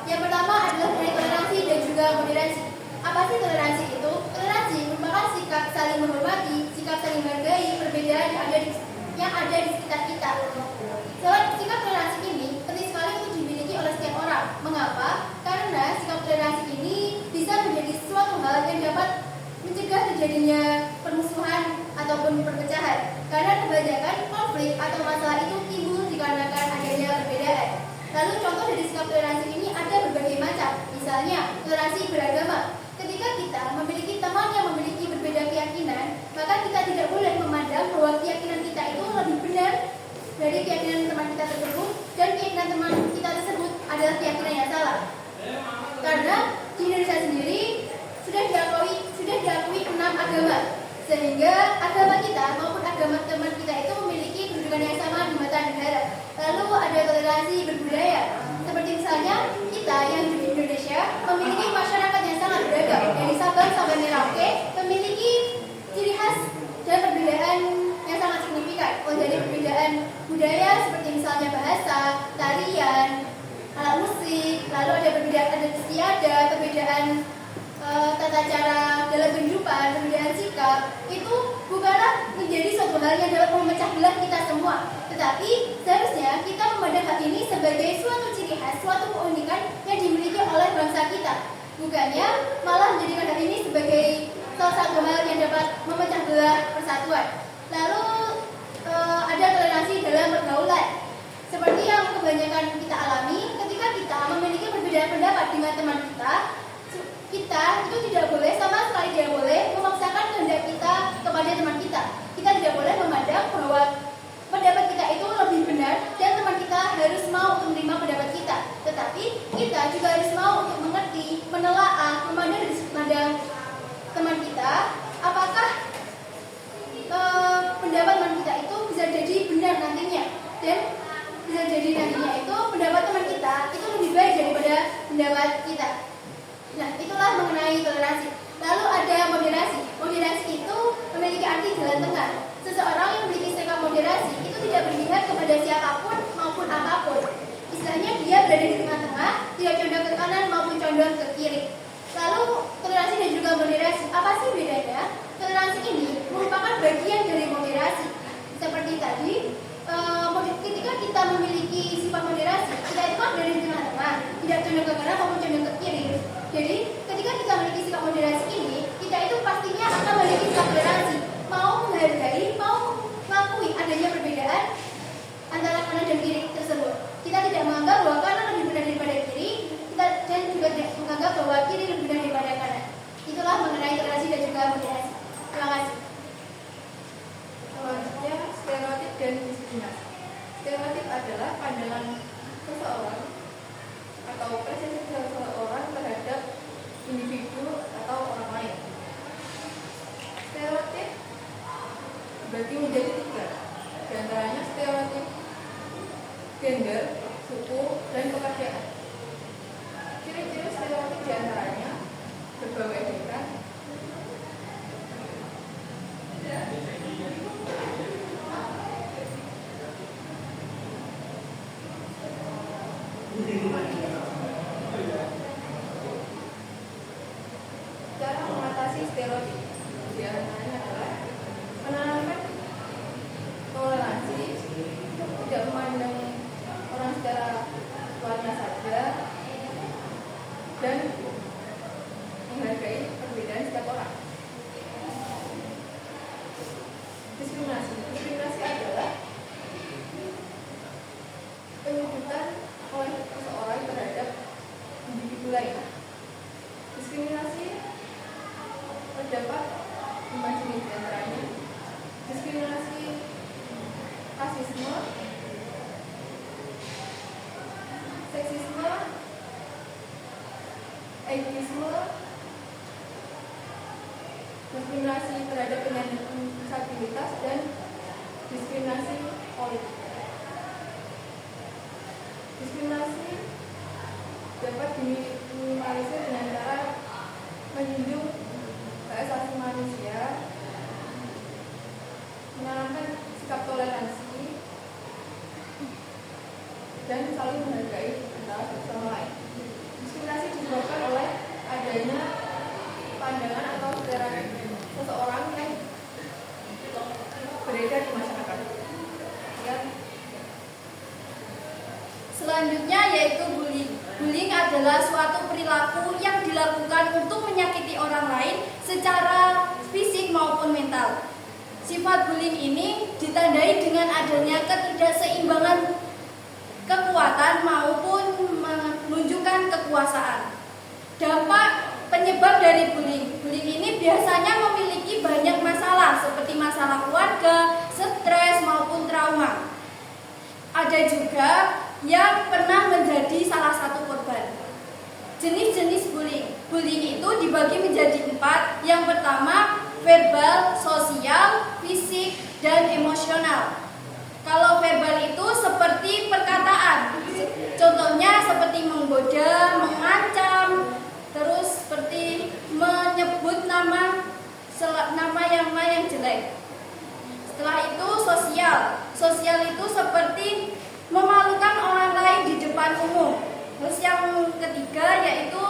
Yang pertama adalah mengenai toleransi dan juga moderasi. Apa sih toleransi itu? Toleransi merupakan sikap saling menghormati, sikap saling menghargai perbedaan yang ada di sekitar kita. Sikap toleransi ini penting sekali untuk dimiliki oleh setiap orang. Mengapa? Karena sikap toleransi ini bisa menjadi suatu hal yang dapat mencegah terjadinya permusuhan ataupun perpecahan. Karena kebanyakan konflik atau masalah itu timbul dikarenakan adanya perbedaan. Lalu contoh dari sikap toleransi ini ada berbagai macam. Misalnya, toleransi beragama. Ketika kita memiliki teman yang memiliki berbeda keyakinan, maka kita tidak boleh memandang bahwa keyakinan kita itu lebih benar dari keyakinan teman kita tersebut, dan keyakinan teman kita tersebut adalah keyakinan yang salah. Karena di Indonesia sendiri sudah diakui 6 agama, sehingga agama kita maupun agama teman kita itu memiliki kedudukan yang sama di mata negara. Lalu ada toleransi berbudaya, seperti misalnya kita yang hidup di Indonesia memiliki masyarakat yang sangat beragam, dari Sabang sampai Merauke memiliki ciri khas dan perbedaan yang sangat signifikan. Dari perbedaan budaya seperti misalnya bahasa, tarian, alat musik, lalu ada perbedaan adat istiadat, perbedaan tata cara dalam kehidupan, perbedaan sikap. Itu bukanlah menjadi suatu hal yang dapat memecah belah kita semua, tetapi seharusnya kita memandang hal ini sebagai suatu ciri khas, suatu keunikan yang dimiliki oleh bangsa kita, bukannya malah menjadikan hal ini sebagai salah satu hal yang dapat memecah belah persatuan. Lalu ada toleransi dalam pergaulan, seperti yang kebanyakan kita alami. Ketika kita memiliki perbedaan pendapat dengan teman kita itu tidak boleh, sama sekali tidak boleh memaksakan kehendak kita kepada teman kita. Kita tidak boleh memandang bahwa pendapat kita itu lebih benar dan teman kita harus mau untuk menerima pendapat kita. Tetapi kita juga harus mau untuk mengerti, menelaah, memandang dari sudut pandang teman kita, apakah pendapat teman kita itu bisa jadi benar nantinya, dan bisa jadi nantinya itu pendapat teman kita itu lebih baik daripada pendapat kita. Nah, itulah mengenai toleransi. Lalu ada moderasi. Moderasi itu memiliki arti jalan tengah. Seseorang yang memiliki sikap moderasi itu tidak berpihak kepada siapapun maupun apapun. Istilahnya dia berada di tengah-tengah, tidak condong ke kanan maupun condong ke kiri. Lalu toleransi dan juga moderasi. Apa sih bedanya? Toleransi ini merupakan bagian dari moderasi. Seperti tadi, ketika kita memiliki sifat moderasi, kita itu kan berada di tengah-tengah, tidak condong ke kanan maupun condong ke kiri. Jadi, ketika kita memiliki sikap moderasi ini, kita itu pastinya akan memiliki sikap toleransi, mau menghargai, mau mengakui adanya perbedaan antara kanan dan kiri tersebut. Kita tidak menganggap bahwa kanan lebih benar daripada kiri, dan juga tidak menganggap bahwa kiri lebih benar daripada kanan. Itulah mengenai toleransi dan juga moderasi. Terima kasih. Selanjutnya, stereotip dan diskriminasi. Stereotip adalah pandangan seseorang atau persepsi seseorang terhadap individu atau orang lain. Stereotip dibagi menjadi 3, di antaranya stereotip gender, suku, dan pekerjaan. Ciri-ciri stereotip di antaranya berbau etika, cara mengatasi stereotip di antaranya adalah menanamkan toleransi, tidak memandang orang secara luarnya saja, dan menghargai perbedaan setiap orang. Diskriminasi adalah penyebutan oleh seseorang terhadap individu lain. Diskriminasi terdapat 5 jenis, diantaranya diskriminasi rasisme, seksisme, ageisme, diskriminasi terhadap penyandang disabilitas, dan diskriminasi politik. Diskriminasi dapat diminimalisir dengan cara menjunjung hak asasi manusia, menanamkan sikap toleransi, dan saling menghargai antara satu sama lain. berbeda di masyarakat. Ya. Selanjutnya yaitu bullying. Bullying adalah suatu perilaku yang dilakukan untuk menyakiti orang lain secara fisik maupun mental. Sifat bullying ini ditandai dengan adanya ketidakseimbangan kekuatan maupun menunjukkan kekuasaan. Dampak penyebab dari bullying. Bullying ini biasanya memiliki banyak masalah seperti masalah keluarga, stres maupun trauma. Ada juga yang pernah menjadi salah satu korban. Jenis-jenis bullying. Bullying itu dibagi menjadi 4. Yang pertama, verbal, sosial, fisik, dan emosional. Kalau verbal itu seperti perkataan. Contohnya seperti menggoda, mengancam, terus seperti menyebut nama yang jelek. Setelah itu sosial. Sosial itu seperti memalukan orang lain di depan umum. Terus yang ketiga yaitu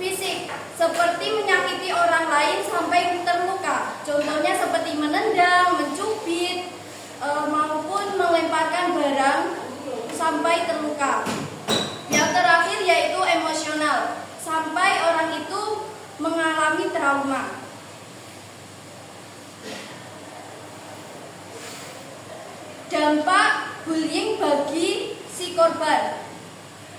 fisik, seperti menyakiti orang lain sampai terluka. Contohnya seperti menendang, mencubit, maupun melemparkan barang sampai terluka. Yang terakhir yaitu emosional, sampai orang itu mengalami trauma. Dampak bullying bagi si korban.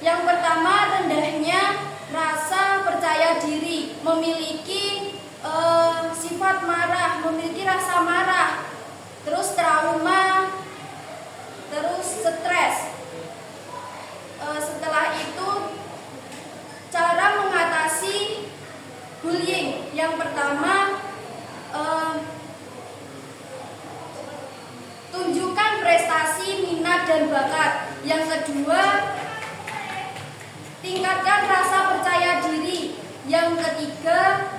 Yang pertama, rendahnya rasa percaya diri, memiliki sifat marah, memiliki rasa marah, terus trauma, terus stres. Setelah itu, cara mengatasi bullying. Yang pertama, tunjukkan prestasi, minat, dan bakat. Yang kedua, tingkatkan rasa percaya diri. Yang ketiga,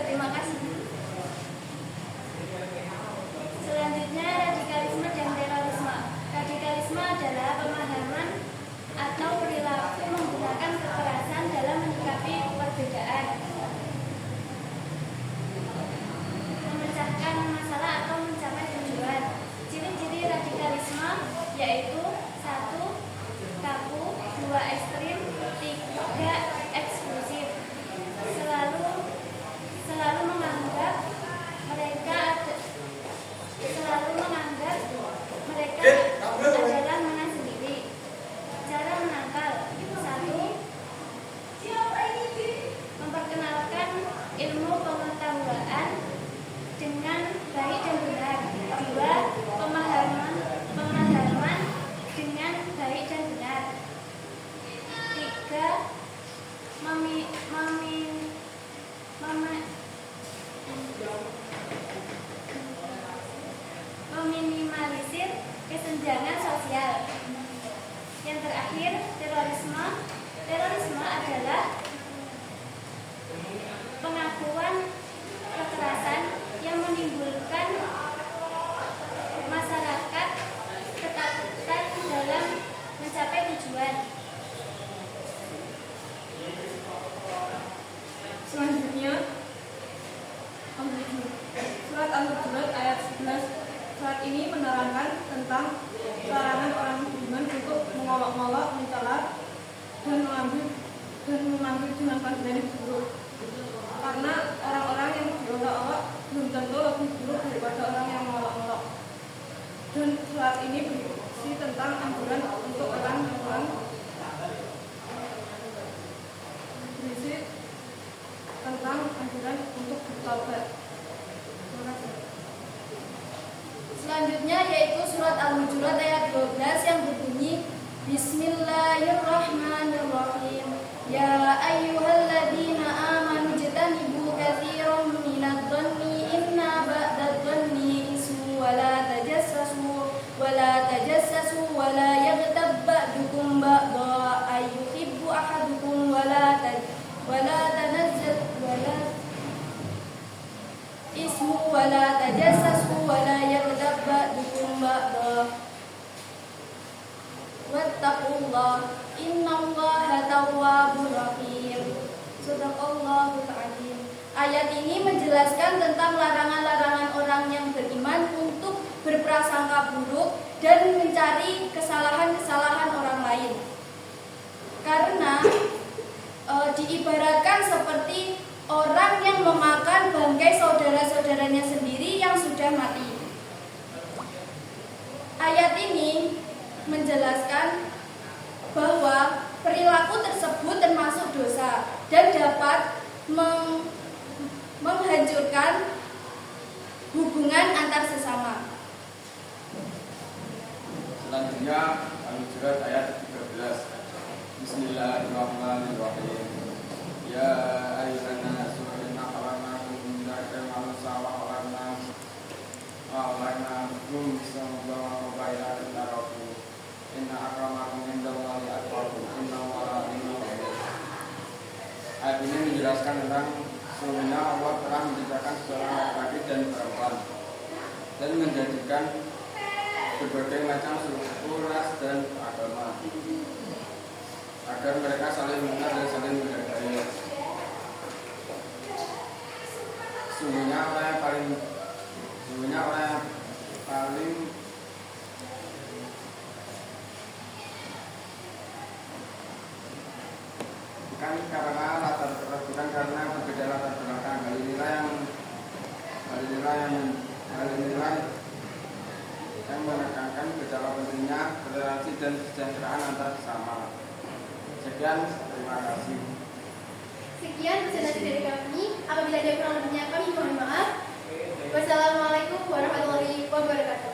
terima kasih. Selanjutnya, radikalisme dan terorisme. Radikalisme adalah pemahaman atau perilaku menggunakan kekerasan dalam menyikapi perbedaan, memecahkan masalah atau mencapai tujuan. Ciri-ciri radikalisme yaitu 1. Kaku, 2. Ekstrim, 3. eksklusif. Selalu menganggap mereka adalah menang sendiri. Cara menangkal. 1. Memperkenalkan ilmu pengetahuan dengan baik dan benar. 2. Pemahaman dengan baik dan benar. 3. Meminimalisir kesenjangan sosial. Yang terakhir, terorisme. Terorisme adalah pengakuan kekerasan yang menimbulkan masyarakat ketakutan dalam mencapai tujuan. Selanjutnya, surat Al-Hujurat ayat 11. Surat ini menerangkan tentang larangan orang beriman untuk mengolok-olok, mencela, dan memanggil dengan panggilan yang buruk. Karena orang-orang yang diolok-olok belum tentu lebih buruk daripada orang yang mengolok-olok. Dan surat ini berisi tentang anjuran untuk orang-orang bertobat. Terima kasih. Selanjutnya yaitu surat Al-Hujurat ayat 12 yang berbunyi Bismillahirrahmanirrahim. Ya ayyuhalladzina amanu jtanibu katsiran minadh-dhanni inna ba'dadh-dhanni ismu wa la tajassasu wa la yaghtab ba'dukum ba'dha ayyuhibbu ahadukum wa la tajassasu wa la yaghtab ba'dukum ba'dha. wattaqullah innallaha tawwabur rahim. Shadaqallahul adzim. Ayat ini menjelaskan tentang larangan-larangan orang yang beriman untuk berprasangka buruk dan mencari kesalahan-kesalahan orang lain. Karena diibaratkan seperti orang yang memakan bangkai saudara-saudaranya sendiri yang sudah mati. Ayat ini menjelaskan bahwa perilaku tersebut termasuk dosa dan dapat menghancurkan hubungan antar sesama. Selanjutnya Al-Hujurat ayat 13. Bismillahirrahmanirrahim. Ya ayyuhan nasu inna khalaqnakum min dzakarin wa unsa wa khalaqnakum wa bainakum tarakum. Inna akramakum indallahi atqakum. Innallaha alimun khabir. Ayat ini menjelaskan tentang sesungguhnya Allah telah menciptakan seorang laki-laki dan perempuan dan menjadikan berbagai macam suku, ras, dan agama agar mereka saling mengenal dan saling menghargai. Sesungguhnya orang yang paling bukan karena berbeda latar belakang. Hal inilah yang menekankan betapa pentingnya toleransi dan kesejahteraan antar sesama. Sekian, terima kasih. Sekian presentasi dari kami. Apabila ada kurang lebihnya kami mohon maaf. Wassalamualaikum warahmatullahi wabarakatuh.